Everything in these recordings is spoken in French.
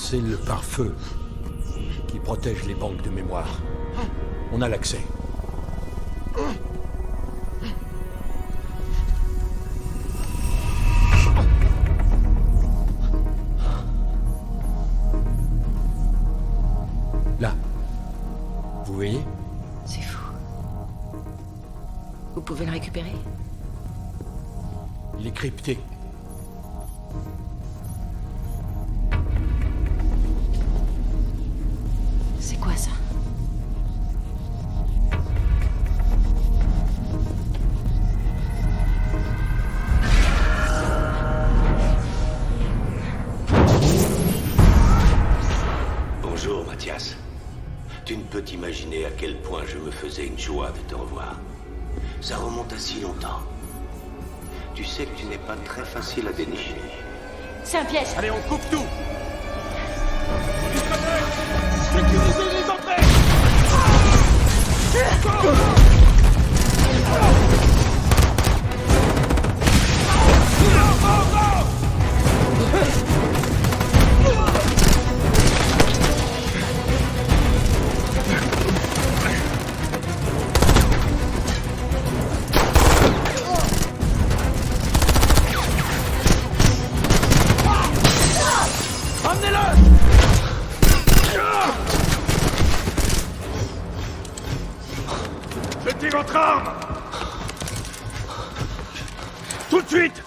C'est le pare-feu qui protège les banques de mémoire. On a l'accès. Là. Vous voyez? C'est fou. Vous pouvez le récupérer? Il est crypté. C'est quoi ça? Bonjour, Mathias. Tu ne peux t'imaginer à quel point je me faisais une joie de te revoir. Ça remonte à si longtemps. Tu sais que tu n'es pas très facile à dénicher. C'est un piège! Allez, on coupe tout! Sécurisez les entrées! Jetez votre arme! Tout de suite!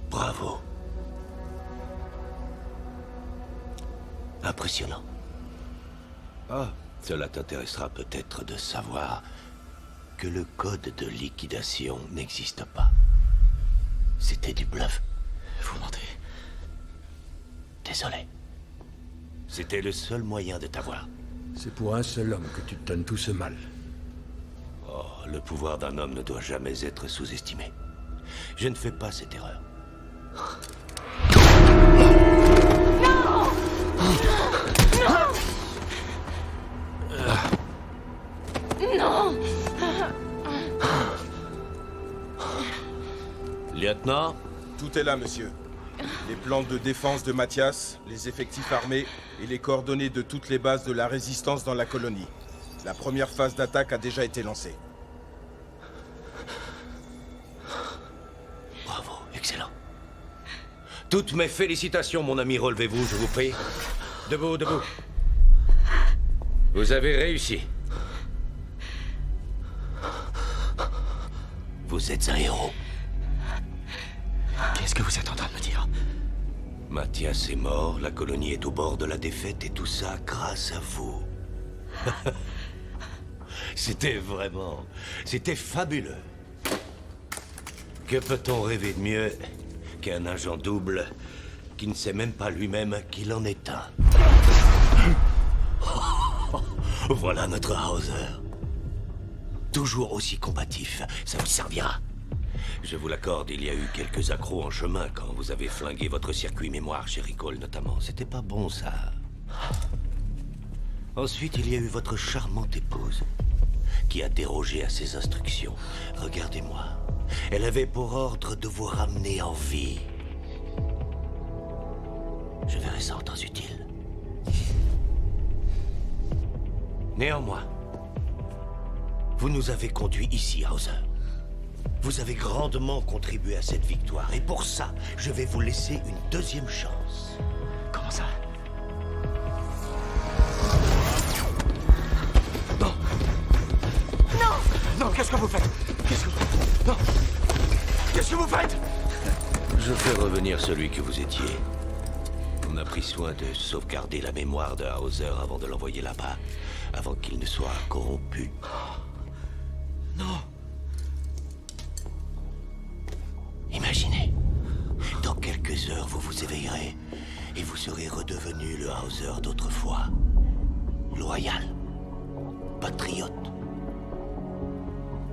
Bravo. Impressionnant. Ah, cela t'intéressera peut-être de savoir que le code de liquidation n'existe pas. C'était du bluff. Vous mentez. Désolé. C'était le seul moyen de t'avoir. C'est pour un seul homme que tu te donnes tout ce mal. Oh, le pouvoir d'un homme ne doit jamais être sous-estimé. Je ne fais pas cette erreur. Non! Lieutenant? Tout est là, monsieur. Les plans de défense de Mathias, les effectifs armés et les coordonnées de toutes les bases de la résistance dans la colonie. La première phase d'attaque a déjà été lancée. Bravo, excellent. Toutes mes félicitations, mon ami. Relevez-vous, je vous prie. Debout, debout. Vous avez réussi. Vous êtes un héros. Qu'est-ce que vous êtes en train de me dire? Mathias est mort, la colonie est au bord de la défaite et tout ça grâce à vous. C'était fabuleux. Que peut-on rêver de mieux qu'un agent double qui ne sait même pas lui-même qu'il en est un? Voilà notre Hauser. Toujours aussi combatif, ça vous servira. Je vous l'accorde, il y a eu quelques accros en chemin quand vous avez flingué votre circuit mémoire chez Ricole notamment. C'était pas bon, ça. Ensuite, il y a eu votre charmante épouse qui a dérogé à ses instructions. Regardez-moi. Elle avait pour ordre de vous ramener en vie. Je verrai ça en temps utile. Néanmoins, vous nous avez conduits ici, Hauser. Vous avez grandement contribué à cette victoire. Et pour ça, je vais vous laisser une deuxième chance. Comment ça? Non! Non, qu'est-ce que vous faites? Non! Qu'est-ce que vous faites? Je fais revenir celui que vous étiez. On a pris soin de sauvegarder la mémoire de Hauser avant de l'envoyer là-bas, avant qu'il ne soit corrompu. Non! Imaginez, dans quelques heures, vous vous éveillerez et vous serez redevenu le Hauser d'autrefois. Loyal, patriote.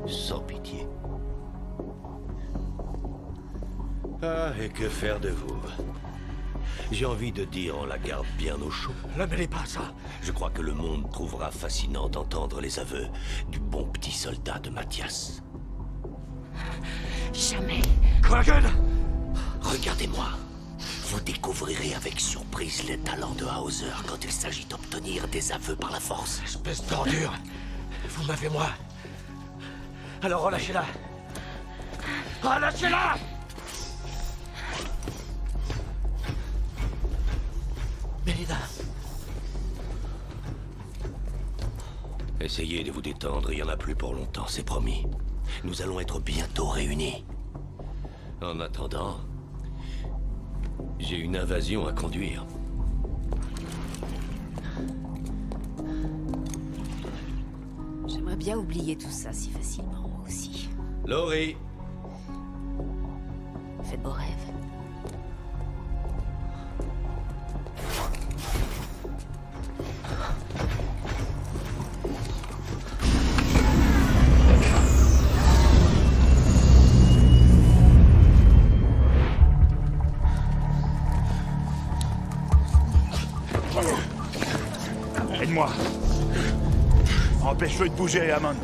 Sans pitié. Ah, et que faire de vous? J'ai envie de dire, on la garde bien au chaud. Ne mêlez pas ça. Je crois que le monde trouvera fascinant d'entendre les aveux du bon petit soldat de Mathias. Jamais. Kraken! Regardez-moi. Vous découvrirez avec surprise les talents de Hauser quand il s'agit d'obtenir des aveux par la force. Espèce d'ordure. Vous m'avez moi. Alors relâchez-la. Relâchez-la! Mélina. Essayez de vous détendre, il n'y en a plus pour longtemps, c'est promis. Nous allons être bientôt réunis. En attendant, j'ai une invasion à conduire. J'aimerais bien oublier tout ça si facilement, moi aussi. Laurie! Fais de beaux rêves. Aide-moi. Empêche-le de bouger, Hammond.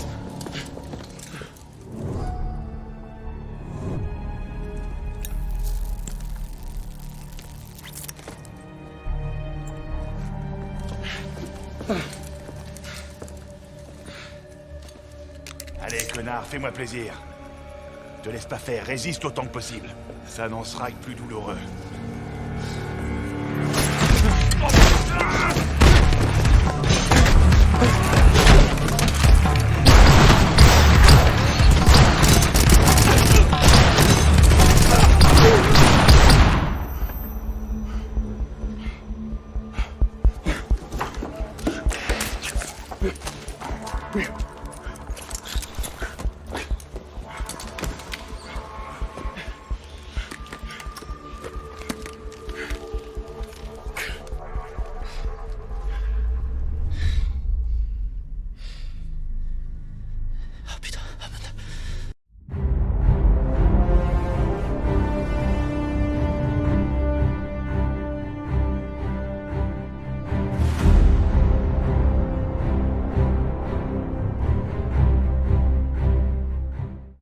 Allez, connard, fais-moi plaisir. Te laisse pas faire, résiste autant que possible. Ça n'en sera que plus douloureux.